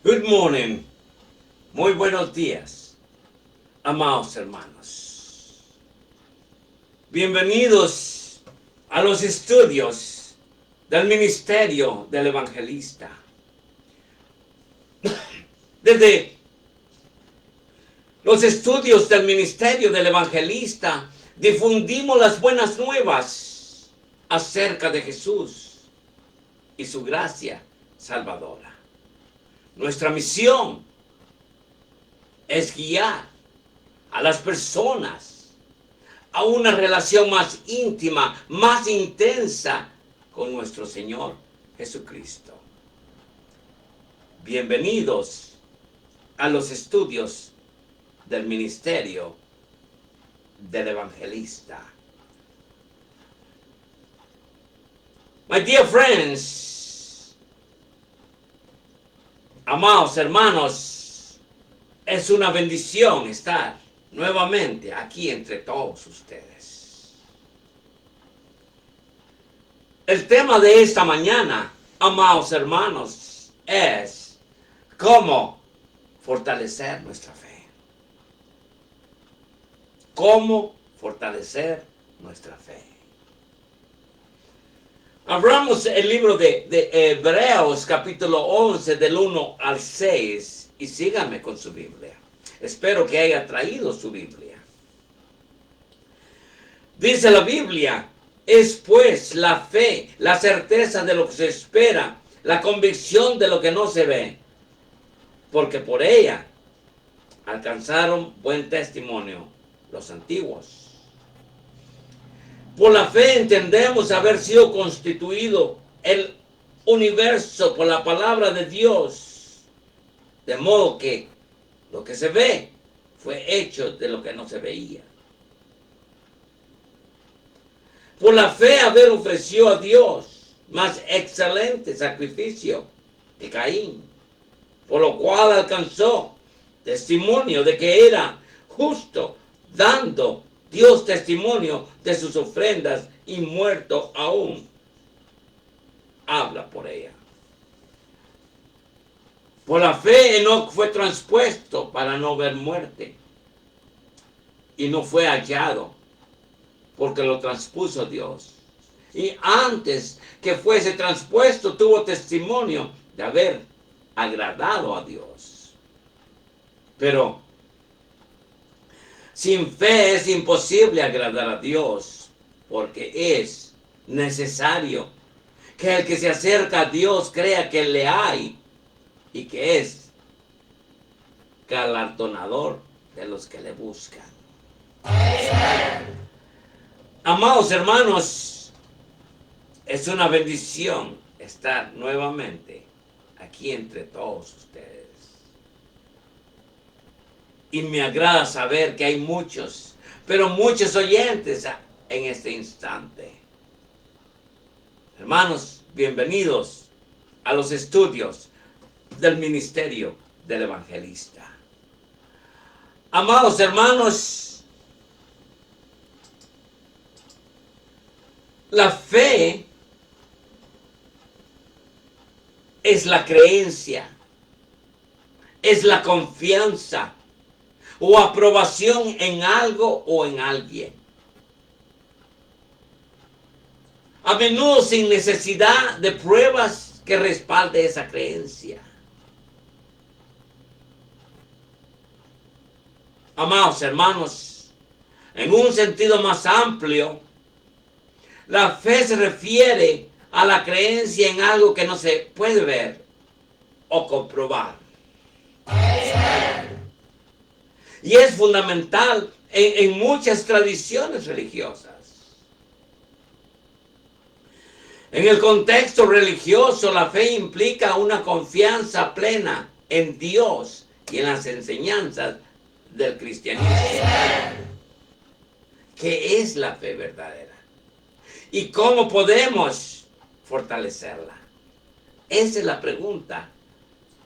Good morning. Muy buenos días, amados hermanos. Bienvenidos a los estudios del ministerio del evangelista. Desde los estudios del ministerio del evangelista difundimos las buenas nuevas acerca de Jesús y su gracia salvadora. Nuestra misión es guiar a las personas a una relación más íntima, más intensa con nuestro Señor Jesucristo. Bienvenidos a los estudios del ministerio del evangelista. My dear friends, amados hermanos, es una bendición estar nuevamente aquí entre todos ustedes. El tema de esta mañana, amados hermanos, es cómo fortalecer nuestra fe. Cómo fortalecer nuestra fe. Abramos el libro de Hebreos, capítulo 11, del 1 al 6, y síganme con su Biblia. Espero que haya traído su Biblia. Dice la Biblia: es pues la fe, la certeza de lo que se espera, la convicción de lo que no se ve, porque por ella alcanzaron buen testimonio los antiguos. Por la fe entendemos haber sido constituido el universo por la palabra de Dios, de modo que lo que se ve fue hecho de lo que no se veía. Por la fe Abel ofreció a Dios más excelente sacrificio que Caín, por lo cual alcanzó testimonio de que era justo, dando Dios testimonio de sus ofrendas, y muerto aún habla por ella. Por la fe Enoc fue transpuesto para no ver muerte, y no fue hallado, porque lo transpuso Dios. Y antes que fuese transpuesto tuvo testimonio de haber agradado a Dios. Pero sin fe es imposible agradar a Dios, porque es necesario que el que se acerca a Dios crea que le hay y que es galardonador de los que le buscan. Amados hermanos, es una bendición estar nuevamente aquí entre todos ustedes. Y me agrada saber que hay muchos, pero muchos oyentes en este instante. Hermanos, bienvenidos a los estudios del ministerio del evangelista. Amados hermanos, la fe es la creencia, es la confianza o aprobación en algo o en alguien. A menudo sin necesidad de pruebas que respalde esa creencia. Amados hermanos, en un sentido más amplio, la fe se refiere a la creencia en algo que no se puede ver o comprobar. Y es fundamental en muchas tradiciones religiosas. En el contexto religioso, la fe implica una confianza plena en Dios y en las enseñanzas del cristianismo. ¿Qué es la fe verdadera? ¿Y cómo podemos fortalecerla? Esa es la pregunta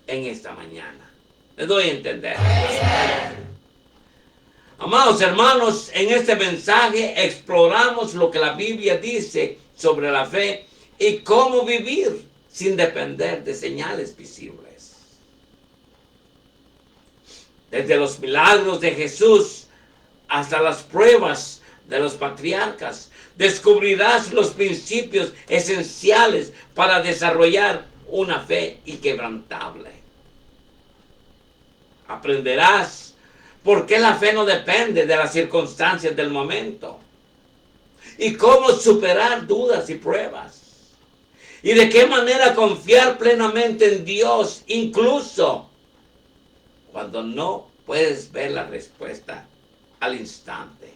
en esta mañana. ¿Me doy a entender? Amados hermanos, en este mensaje exploramos lo que la Biblia dice sobre la fe y cómo vivir sin depender de señales visibles. Desde los milagros de Jesús hasta las pruebas de los patriarcas, descubrirás los principios esenciales para desarrollar una fe inquebrantable. Aprenderás por qué la fe no depende de las circunstancias del momento y cómo superar dudas y pruebas. Y de qué manera confiar plenamente en Dios, incluso cuando no puedes ver la respuesta al instante.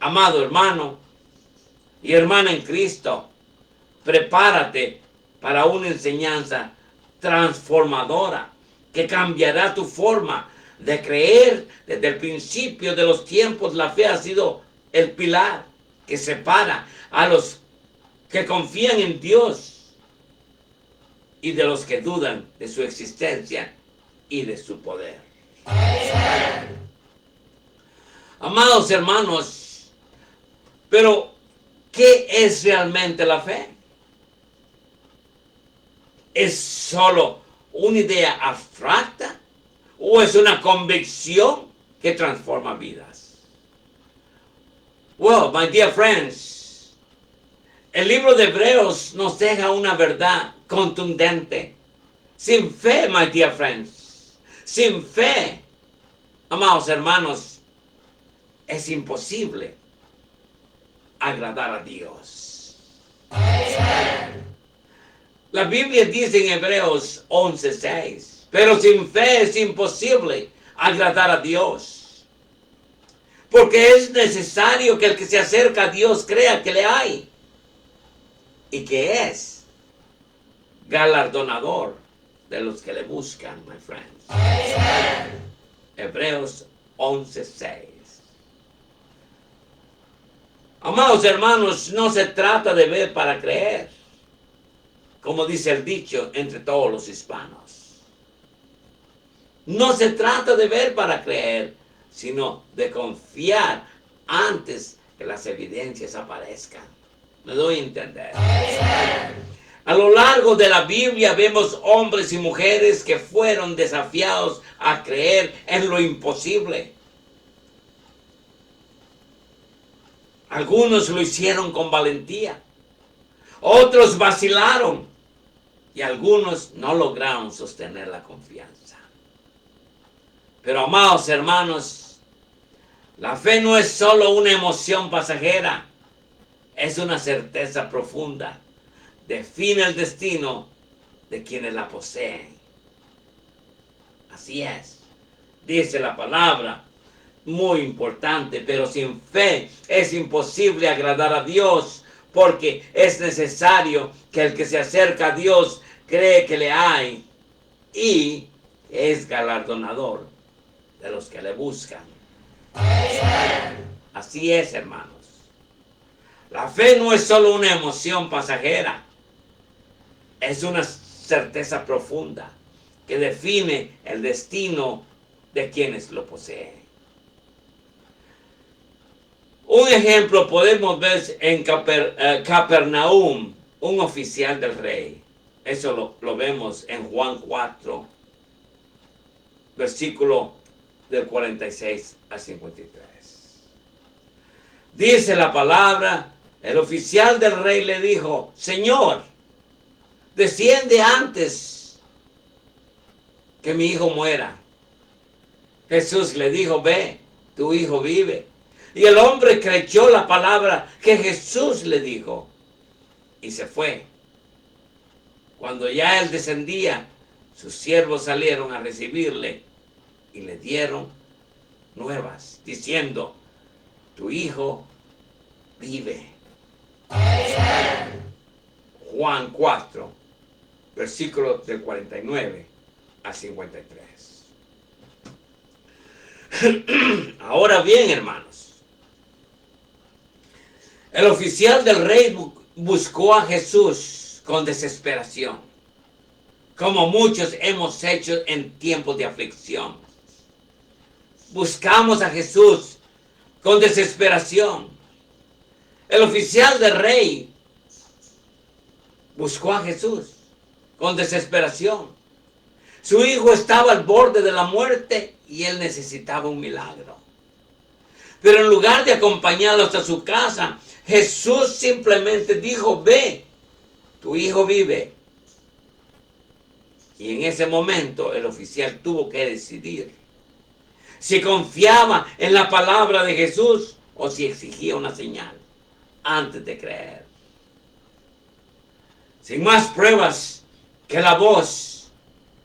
Amado hermano y hermana en Cristo, prepárate para una enseñanza transformadora que cambiará tu forma de creer. Desde el principio de los tiempos, la fe ha sido el pilar que separa a los que confían en Dios y de los que dudan de su existencia y de su poder. Amados hermanos, pero ¿qué es realmente la fe? ¿Es solo una idea abstracta o es una convicción que transforma vidas? Well, my dear friends, el libro de Hebreos nos deja una verdad contundente. Sin fe, my dear friends, sin fe, amados hermanos, es imposible agradar a Dios. La Biblia dice en Hebreos 11:6, pero sin fe es imposible agradar a Dios, porque es necesario que el que se acerca a Dios crea que le hay y que es galardonador de los que le buscan, my friends. Hebreos 11:6. Amados hermanos, no se trata de ver para creer, como dice el dicho entre todos los hispanos. No se trata de ver para creer, sino de confiar antes que las evidencias aparezcan. ¿Me doy a entender? A lo largo de la Biblia vemos hombres y mujeres que fueron desafiados a creer en lo imposible. Algunos lo hicieron con valentía, otros vacilaron y algunos no lograron sostener la confianza. Pero amados hermanos, la fe no es solo una emoción pasajera, es una certeza profunda. Define el destino de quienes la poseen. Así es, dice la palabra, muy importante, pero sin fe es imposible agradar a Dios, porque es necesario que el que se acerca a Dios cree que le hay y es galardonador de los que le buscan. Así es, hermanos. La fe no es solo una emoción pasajera, es una certeza profunda que define el destino de quienes lo poseen. Un ejemplo podemos ver en Capernaum, un oficial del rey. Eso lo vemos en Juan 4, versículo del 46 al 53. Dice la palabra, el oficial del rey le dijo, Señor, desciende antes que mi hijo muera. Jesús le dijo, ve, tu hijo vive. Y el hombre creyó la palabra que Jesús le dijo y se fue. Cuando ya él descendía, sus siervos salieron a recibirle y le dieron nuevas, diciendo, tu hijo vive. Juan 4, versículos del 49 a 53. Ahora bien, hermanos, el oficial del rey buscó a Jesús con desesperación, como muchos hemos hecho en tiempos de aflicción. Buscamos a Jesús con desesperación. El oficial del rey buscó a Jesús con desesperación. Su hijo estaba al borde de la muerte y él necesitaba un milagro. Pero en lugar de acompañarlo hasta su casa, Jesús simplemente dijo, ve, tu hijo vive. Y en ese momento el oficial tuvo que decidir si confiaba en la palabra de Jesús o si exigía una señal antes de creer. Sin más pruebas que la voz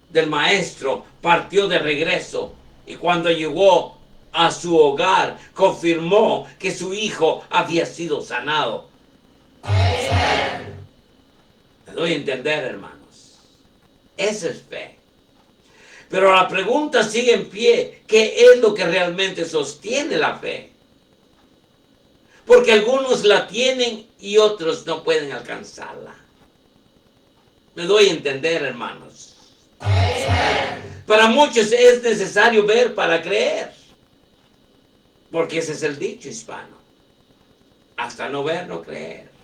del maestro partió de regreso y cuando llegó a su hogar confirmó que su hijo había sido sanado. Me doy a entender, hermanos. Esa es fe. Pero la pregunta sigue en pie. ¿Qué es lo que realmente sostiene la fe? Porque algunos la tienen y otros no pueden alcanzarla. Me doy a entender, hermanos. Para muchos es necesario ver para creer. Porque ese es el dicho hispano. Hasta no ver, no creer.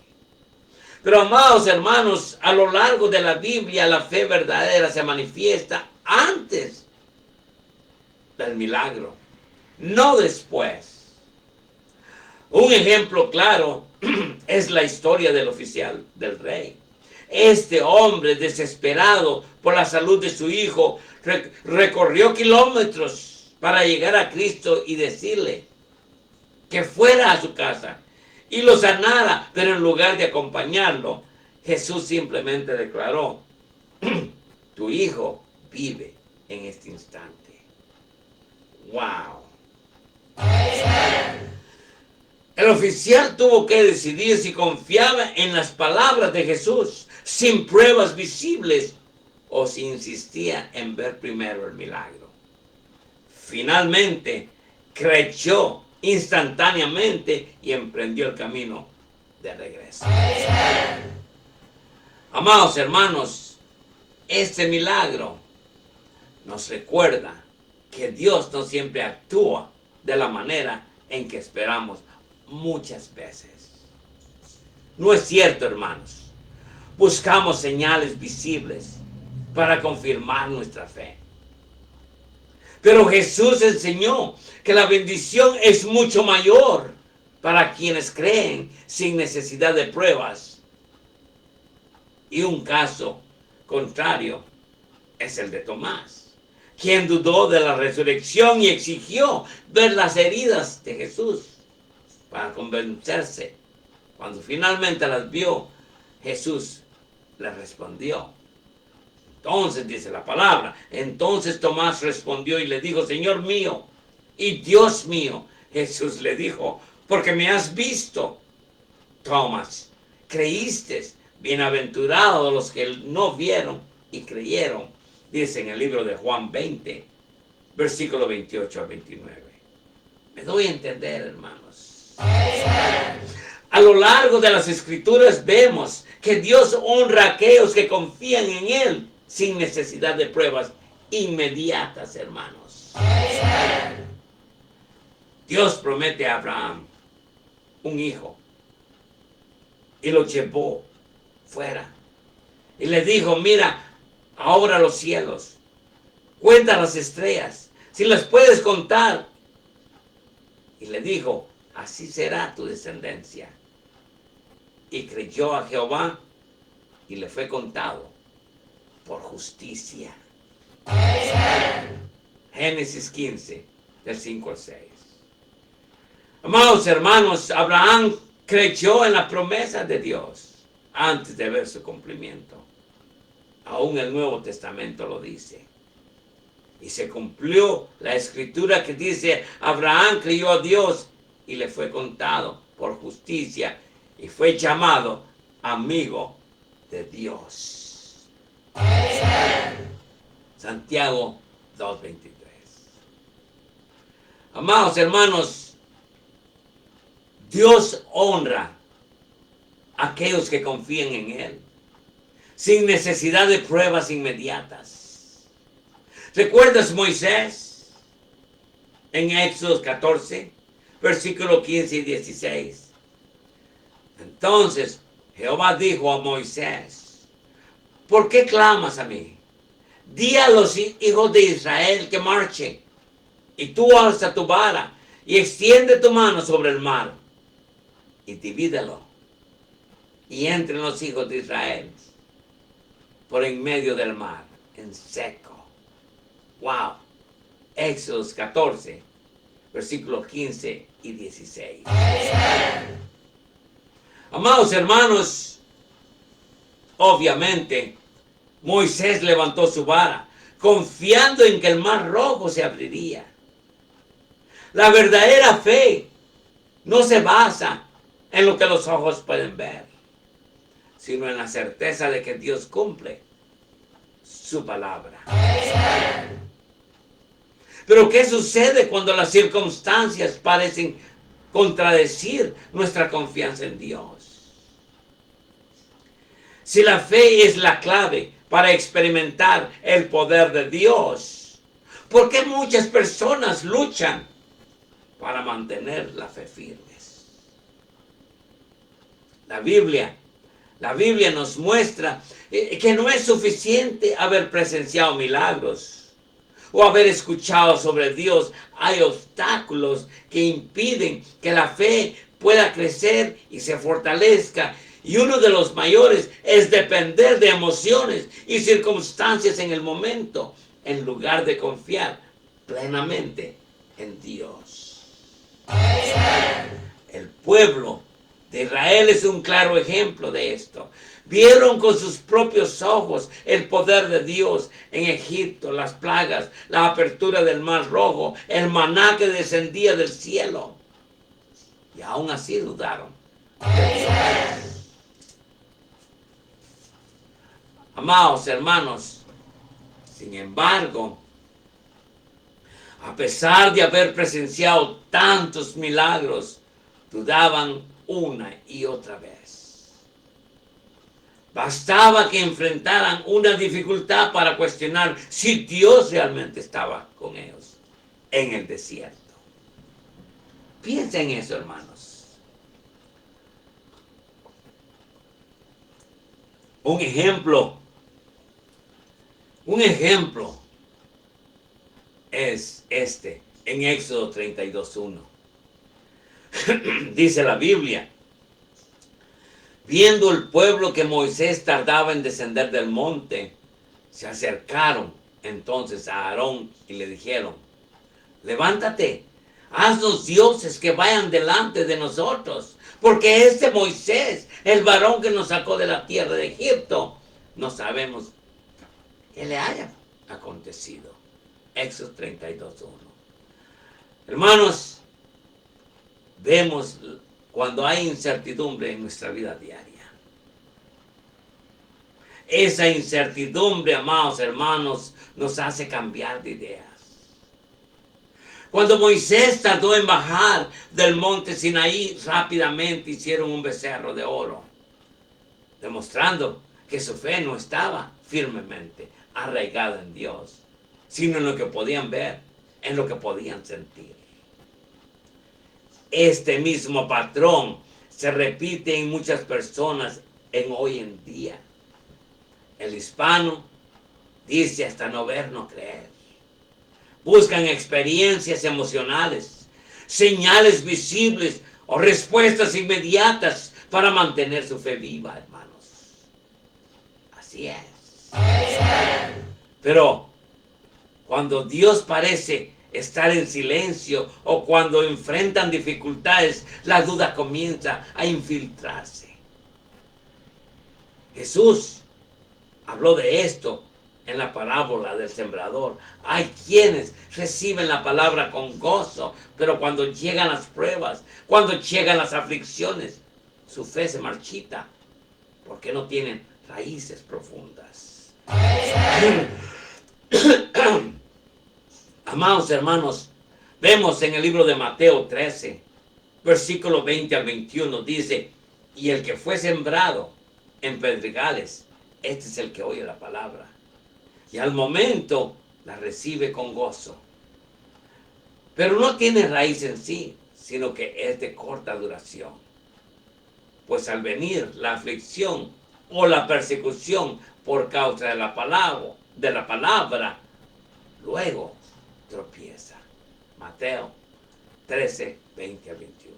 Pero amados hermanos, a lo largo de la Biblia la fe verdadera se manifiesta antes del milagro, no después. Un ejemplo claro es la historia del oficial del rey. Este hombre desesperado por la salud de su hijo recorrió kilómetros para llegar a Cristo y decirle que fuera a su casa y lo sanara, pero en lugar de acompañarlo, Jesús simplemente declaró, tu hijo vive en este instante. ¡Wow! El oficial tuvo que decidir si confiaba en las palabras de Jesús sin pruebas visibles o si insistía en ver primero el milagro. Finalmente, creyó instantáneamente y emprendió el camino de regreso. Amados hermanos, este milagro nos recuerda que Dios no siempre actúa de la manera en que esperamos muchas veces. No es cierto, hermanos. Buscamos señales visibles para confirmar nuestra fe. Pero Jesús enseñó que la bendición es mucho mayor para quienes creen sin necesidad de pruebas. Y un caso contrario es el de Tomás, quien dudó de la resurrección y exigió ver las heridas de Jesús para convencerse. Cuando finalmente las vio, Jesús le respondió. Entonces dice la palabra, entonces Tomás respondió y le dijo, Señor mío y Dios mío. Jesús le dijo, porque me has visto, Tomás, creíste. Bienaventurados los que no vieron y creyeron, dice en el libro de Juan 20, versículo 28 al 29. Me doy a entender, hermanos. A lo largo de las escrituras vemos que Dios honra a aquellos que confían en Él sin necesidad de pruebas inmediatas, hermanos. Dios promete a Abraham un hijo y lo llevó fuera y le dijo: mira ahora los cielos, cuenta las estrellas, si las puedes contar. Y le dijo: así será tu descendencia. Y creyó a Jehová y le fue contado por justicia. Génesis 15, del 5 al 6. Amados hermanos, Abraham creyó en la promesa de Dios antes de ver su cumplimiento. Aún el Nuevo Testamento lo dice. Y se cumplió la escritura que dice: Abraham creyó a Dios y le fue contado por justicia y fue llamado amigo de Dios. Santiago 2:23. Amados hermanos, Dios honra a aquellos que confían en Él, sin necesidad de pruebas inmediatas. ¿Recuerdas Moisés? En Éxodo 14, versículos 15 y 16. Entonces Jehová dijo a Moisés: ¿por qué clamas a mí? Di a los hijos de Israel que marchen, y tú alza tu vara y extiende tu mano sobre el mar y divídelo, y entren los hijos de Israel por en medio del mar en seco. Wow. Éxodo 14, versículos 15 y 16. Amados hermanos, obviamente Moisés levantó su vara, confiando en que el mar rojo se abriría. La verdadera fe no se basa en lo que los ojos pueden ver, sino en la certeza de que Dios cumple su palabra. Pero ¿qué sucede cuando las circunstancias parecen contradecir nuestra confianza en Dios? Si la fe es la clave para experimentar el poder de Dios, ¿por qué muchas personas luchan para mantener la fe firmes? La Biblia nos muestra que no es suficiente haber presenciado milagros o haber escuchado sobre Dios. Hay obstáculos que impiden que la fe pueda crecer y se fortalezca. Y uno de los mayores es depender de emociones y circunstancias en el momento, en lugar de confiar plenamente en Dios. El pueblo de Israel es un claro ejemplo de esto. Vieron con sus propios ojos el poder de Dios en Egipto, las plagas, la apertura del mar rojo, el maná que descendía del cielo. Y aún así dudaron. Amados hermanos, sin embargo, a pesar de haber presenciado tantos milagros, dudaban una y otra vez. Bastaba que enfrentaran una dificultad para cuestionar si Dios realmente estaba con ellos en el desierto. Piensen en eso, hermanos. Un ejemplo es este, en Éxodo 32:1. Dice la Biblia: viendo el pueblo que Moisés tardaba en descender del monte, se acercaron entonces a Aarón y le dijeron: levántate, haznos dioses que vayan delante de nosotros, porque este Moisés, el varón que nos sacó de la tierra de Egipto, no sabemos qué le haya acontecido. Éxodo 32:1. Hermanos, vemos cuando hay incertidumbre en nuestra vida diaria. Esa incertidumbre, amados hermanos, nos hace cambiar de ideas. Cuando Moisés tardó en bajar del monte Sinaí, rápidamente hicieron un becerro de oro, demostrando que su fe no estaba firmemente arraigada en Dios, sino en lo que podían ver, en lo que podían sentir. Este mismo patrón se repite en muchas personas en hoy en día. El hispano dice hasta no ver, no creer. Buscan experiencias emocionales, señales visibles o respuestas inmediatas para mantener su fe viva, hermanos. Así es. Pero cuando Dios parece estar en silencio o cuando enfrentan dificultades, la duda comienza a infiltrarse. Jesús habló de esto en la parábola del sembrador. Hay quienes reciben la palabra con gozo, pero cuando llegan las pruebas, cuando llegan las aflicciones, su fe se marchita porque no tienen raíces profundas. Amados hermanos, vemos en el libro de Mateo 13, versículo 20 al 21, dice: y el que fue sembrado en pedregales, este es el que oye la palabra, y al momento la recibe con gozo. Pero no tiene raíz en sí, sino que es de corta duración. Pues al venir la aflicción o la persecución por causa de la palabra, luego tropieza. Mateo 13, 20 al 21.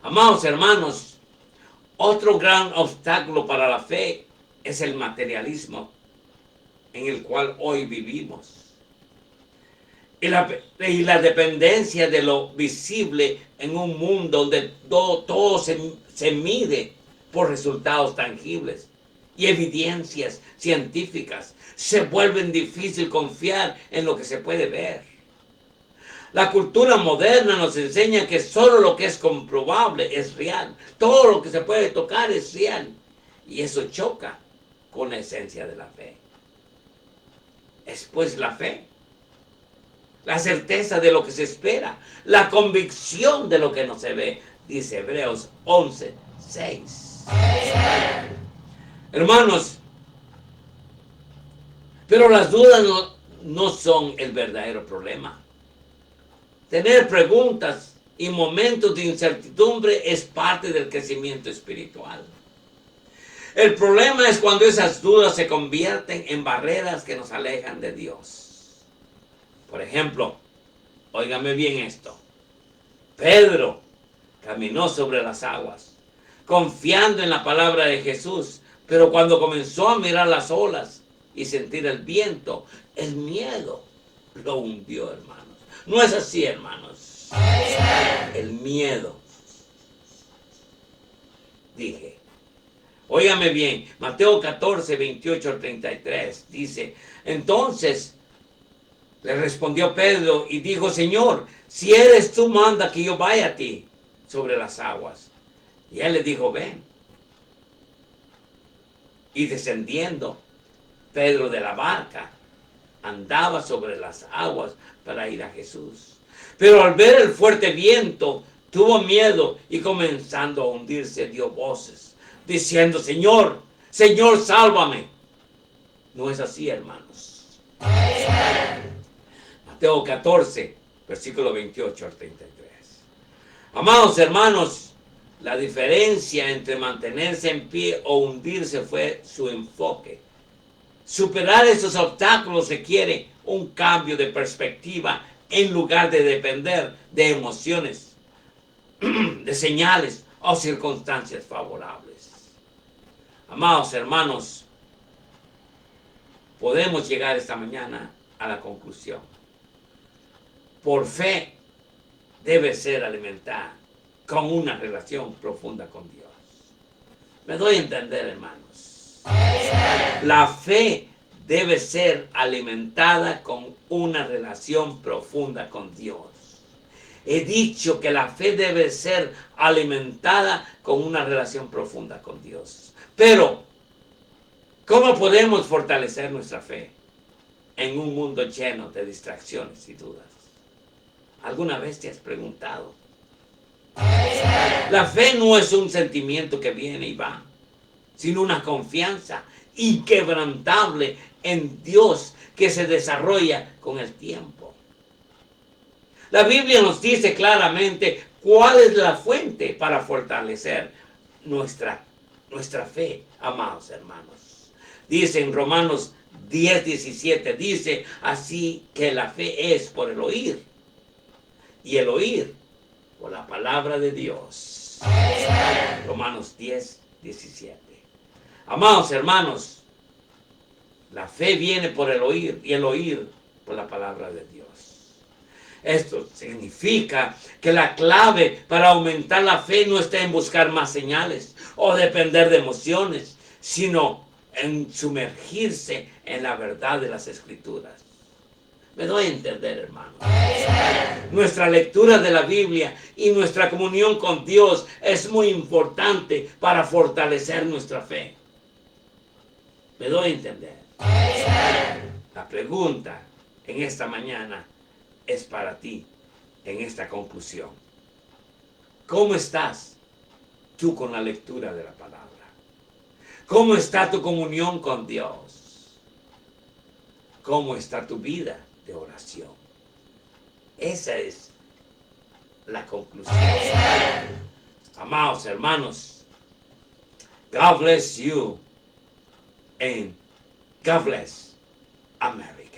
Amados hermanos, otro gran obstáculo para la fe es el materialismo en el cual hoy vivimos. Y la dependencia de lo visible en un mundo donde todo se mide por resultados tangibles y evidencias científicas. Se vuelve difícil confiar en lo que se puede ver. La cultura moderna nos enseña que solo lo que es comprobable es real. Todo lo que se puede tocar es real. Y eso choca con la esencia de la fe. Es pues la fe, la certeza de lo que se espera, la convicción de lo que no se ve, dice Hebreos 11, 6. Hermanos, pero las dudas no son el verdadero problema. Tener preguntas y momentos de incertidumbre es parte del crecimiento espiritual. El problema es cuando esas dudas se convierten en barreras que nos alejan de Dios. Por ejemplo, óigame bien esto. Pedro caminó sobre las aguas, confiando en la palabra de Jesús, pero cuando comenzó a mirar las olas y sentir el viento, el miedo lo hundió, hermanos. No es así, hermanos. El miedo. Dije. Óigame bien, Mateo 14, 28 al 33 dice: entonces le respondió Pedro y dijo: Señor, si eres tú, manda que yo vaya a ti sobre las aguas. Y él le dijo: ven. Y descendiendo Pedro de la barca, andaba sobre las aguas para ir a Jesús. Pero al ver el fuerte viento, tuvo miedo y comenzando a hundirse, dio voces diciendo: Señor, Señor, sálvame. No es así, hermanos. Mateo 14, versículo 28 al 33. Amados hermanos, la diferencia entre mantenerse en pie o hundirse fue su enfoque. Superar esos obstáculos requiere un cambio de perspectiva en lugar de depender de emociones, de señales o circunstancias favorables. Amados hermanos, podemos llegar esta mañana a la conclusión. Por fe debe ser alimentada con una relación profunda con Dios. Me doy a entender, hermanos. La fe debe ser alimentada con una relación profunda con Dios. He dicho que la fe debe ser alimentada con una relación profunda con Dios. Pero, ¿cómo podemos fortalecer nuestra fe en un mundo lleno de distracciones y dudas? ¿Alguna vez te has preguntado? La fe no es un sentimiento que viene y va, sino una confianza inquebrantable en Dios que se desarrolla con el tiempo. La Biblia nos dice claramente cuál es la fuente para fortalecer nuestra fe, amados hermanos. Dice en Romanos 10:17, dice, así que la fe es por el oír, y el oír por la palabra de Dios. Romanos 10:17. Amados hermanos, la fe viene por el oír, y el oír por la palabra de Dios. Esto significa que la clave para aumentar la fe no está en buscar más señales o depender de emociones, sino en sumergirse en la verdad de las Escrituras. Me doy a entender, hermano. Nuestra lectura de la Biblia y nuestra comunión con Dios es muy importante para fortalecer nuestra fe. Me doy a entender. La pregunta en esta mañana es para ti en esta conclusión. ¿Cómo estás tú con la lectura de la palabra? ¿Cómo está tu comunión con Dios? ¿Cómo está tu vida de oración? Esa es la conclusión. Amados hermanos, God bless you and God bless America.